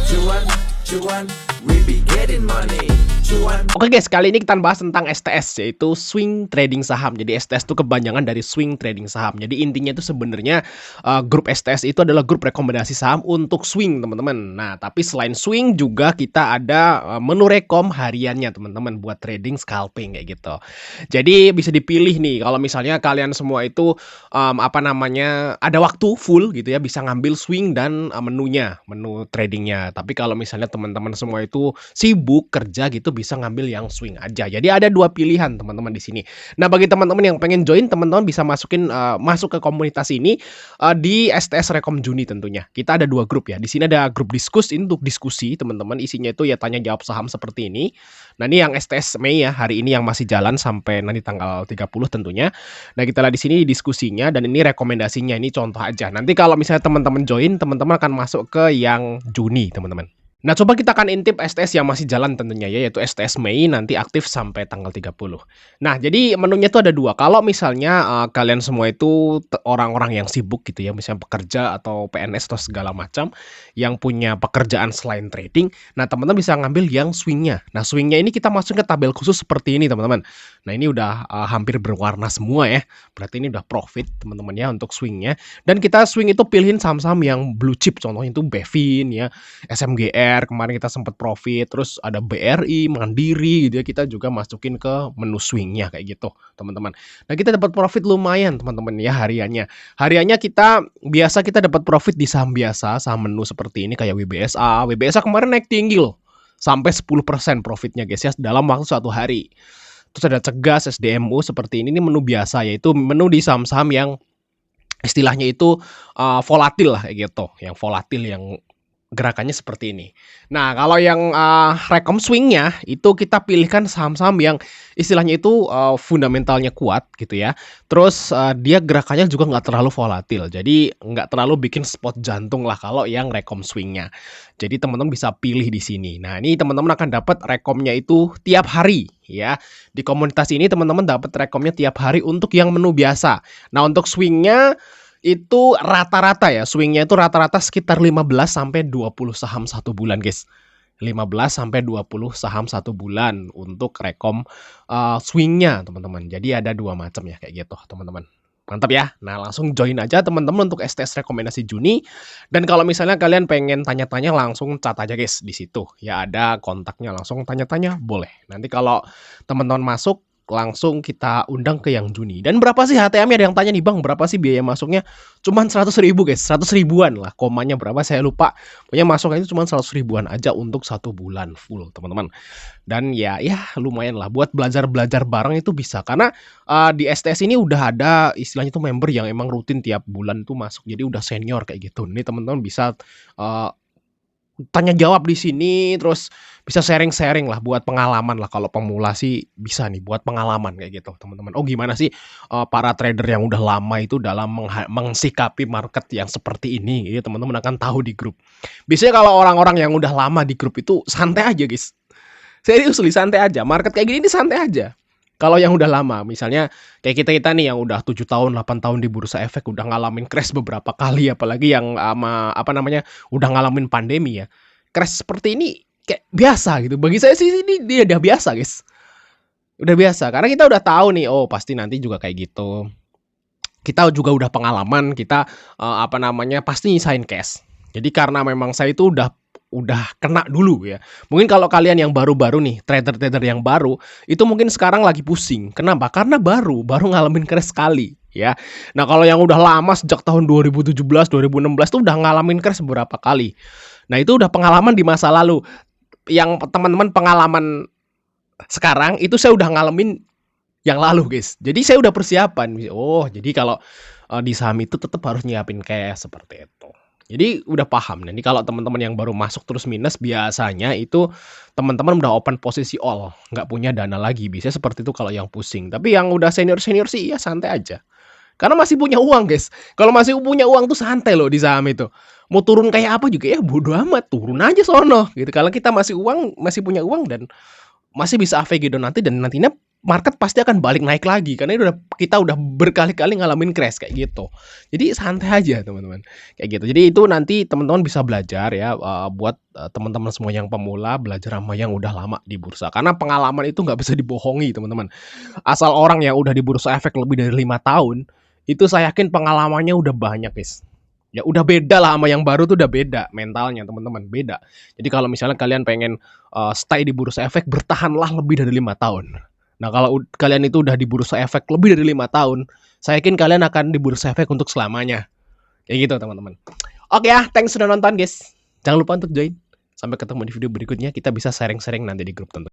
Cuan, cuan, we be getting money. Cuan. Oke guys, kali ini kita bahas tentang STS, yaitu swing trading saham. Jadi STS itu kepanjangan dari swing trading saham. Jadi intinya itu sebenarnya grup STS itu adalah grup rekomendasi saham untuk swing, teman-teman. Nah, tapi selain swing juga kita ada menu rekom hariannya, teman-teman, buat trading scalping kayak gitu. Jadi bisa dipilih nih kalau misalnya kalian semua itu ada waktu full gitu ya, bisa ngambil swing dan menu tradingnya. Tapi kalau misalnya teman-teman semua itu sibuk kerja gitu, bisa ngambil yang swing aja. Jadi ada dua pilihan teman-teman di sini. Nah, bagi teman-teman yang pengen join, teman-teman bisa masuk ke komunitas ini di STS Rekom Juni tentunya. Kita ada dua grup ya. Di sini ada grup ini untuk diskusi teman-teman. Isinya itu ya tanya jawab saham seperti ini. Nah, ini yang STS Mei ya, hari ini yang masih jalan sampai nanti tanggal 30 tentunya. Nah, kita lihat di sini diskusinya dan ini rekomendasinya, ini contoh aja. Nanti kalau misalnya teman-teman join, teman-teman akan masuk ke yang Juni, teman-teman. Nah, coba kita akan intip STS yang masih jalan tentunya ya, yaitu STS Mei nanti aktif sampai tanggal 30. Nah, jadi menunya itu ada dua. Kalau misalnya kalian semua itu orang-orang yang sibuk gitu ya, misalnya pekerja atau PNS atau segala macam yang punya pekerjaan selain trading, nah teman-teman bisa ngambil yang swingnya. Nah, swingnya ini kita masukin ke tabel khusus seperti ini, teman-teman. Nah, ini udah hampir berwarna semua ya. Berarti ini udah profit, teman-teman ya, untuk swingnya. Dan kita swing itu pilihin saham-saham yang blue chip, contohnya itu Bevin ya, SMGR, kemarin kita sempat profit, terus ada BRI, Mandiri gitu ya, kita juga masukin ke menu swingnya kayak gitu, teman-teman. Nah, kita dapat profit lumayan, teman-teman ya, hariannya. Hariannya kita dapat profit di saham biasa, saham menu seperti ini kayak WBSA. WBSA kemarin naik tinggi loh, sampai 10% profitnya guys ya, dalam waktu 1 hari. Terus ada Cegas, SDMU seperti ini menu biasa, yaitu menu di saham-saham yang istilahnya itu volatil lah kayak gitu, yang volatil, yang gerakannya seperti ini. Nah, kalau yang rekom swingnya itu kita pilihkan saham-saham yang istilahnya itu fundamentalnya kuat gitu ya. Terus dia gerakannya juga nggak terlalu volatil. Jadi nggak terlalu bikin spot jantung lah kalau yang rekom swingnya. Jadi teman-teman bisa pilih di sini. Nah, ini teman-teman akan dapat rekomnya itu tiap hari ya. Di komunitas ini teman-teman dapat rekomnya tiap hari untuk yang menu biasa. Nah, untuk swingnya itu rata-rata ya, swingnya itu rata-rata sekitar 15 sampai 20 saham 1 bulan, guys. 15 sampai 20 saham 1 bulan untuk rekom swingnya, teman-teman. Jadi ada dua macam ya kayak gitu, teman-teman. Mantap ya. Nah, langsung join aja teman-teman untuk STS rekomendasi Juni. Dan kalau misalnya kalian pengen tanya-tanya, langsung chat aja guys di situ. Ya ada kontaknya, langsung tanya-tanya boleh. Nanti kalau teman-teman masuk, langsung kita undang ke yang Juni. Dan berapa sih HTM-nya? Ada yang tanya nih, Bang, berapa sih biaya masuknya? Cuman 100.000 guys, 100 ribuan lah. Komanya berapa saya lupa. Pokoknya masuknya itu cuma 100 ribuan aja untuk 1 bulan full, teman-teman. Dan ya lumayan lah buat belajar-belajar bareng itu bisa. Karena di STS ini udah ada istilahnya tuh member yang emang rutin tiap bulan tuh masuk. Jadi udah senior kayak gitu. Ini teman-teman bisa tanya jawab di sini, terus bisa sharing-sharing lah buat pengalaman lah. Kalau pemula sih bisa nih buat pengalaman kayak gitu, teman-teman. Oh, gimana sih para trader yang udah lama itu dalam mengsikapi market yang seperti ini gitu, teman-teman akan tahu di grup. Biasanya kalau orang-orang yang udah lama di grup itu santai aja, guys. Serius, santai aja. Market kayak gini santai aja. Kalau yang udah lama, misalnya kayak kita nih yang udah 7 tahun, 8 tahun di bursa efek, udah ngalamin crash beberapa kali, apalagi yang udah ngalamin pandemi ya. Crash seperti ini kayak biasa gitu. Bagi saya sih ini dia udah biasa, guys. Udah biasa karena kita udah tahu nih, oh pasti nanti juga kayak gitu. Kita juga udah pengalaman, kita pasti nyisain cash. Jadi karena memang saya itu udah kena dulu ya. Mungkin kalau kalian yang baru-baru nih, trader-trader yang baru, itu mungkin sekarang lagi pusing. Kenapa? Karena baru ngalamin crash sekali ya. Nah, kalau yang udah lama sejak tahun 2017, 2016 tuh udah ngalamin crash beberapa kali. Nah, itu udah pengalaman di masa lalu. Yang teman-teman pengalaman sekarang itu saya udah ngalamin yang lalu, guys. Jadi saya udah persiapan. Oh, jadi kalau di saham itu tetap harus nyiapin cash seperti itu. Jadi udah paham. Nah, ini kalau teman-teman yang baru masuk terus minus, biasanya itu teman-teman udah open posisi all, nggak punya dana lagi. Biasanya seperti itu kalau yang pusing. Tapi yang udah senior-senior sih ya santai aja. Karena masih punya uang, guys. Kalau masih punya uang tuh santai loh di saham itu. Mau turun kayak apa juga ya bodo amat, turun aja sono gitu. Kalau kita masih punya uang dan masih bisa AVG nanti, dan nantinya market pasti akan balik naik lagi karena kita udah berkali-kali ngalamin crash kayak gitu. Jadi santai aja teman-teman, kayak gitu. Jadi itu nanti teman-teman bisa belajar ya, buat, teman-teman semua yang pemula belajar sama yang udah lama di bursa. Karena pengalaman itu nggak bisa dibohongi teman-teman. Asal orang yang udah di bursa efek lebih dari 5 tahun, itu saya yakin pengalamannya udah banyak guys. Ya udah beda lah sama yang baru tuh udah beda mentalnya teman-teman, beda. Jadi kalau misalnya kalian pengen, stay di bursa efek bertahanlah lebih dari 5 tahun. Nah kalau kalian itu udah di bursa efek lebih dari 5 tahun, saya yakin kalian akan di bursa efek untuk selamanya. Kayak gitu teman-teman. Oke ya, thanks sudah nonton guys. Jangan lupa untuk join. Sampai ketemu di video berikutnya, kita bisa sharing-sharing nanti di grup tentu.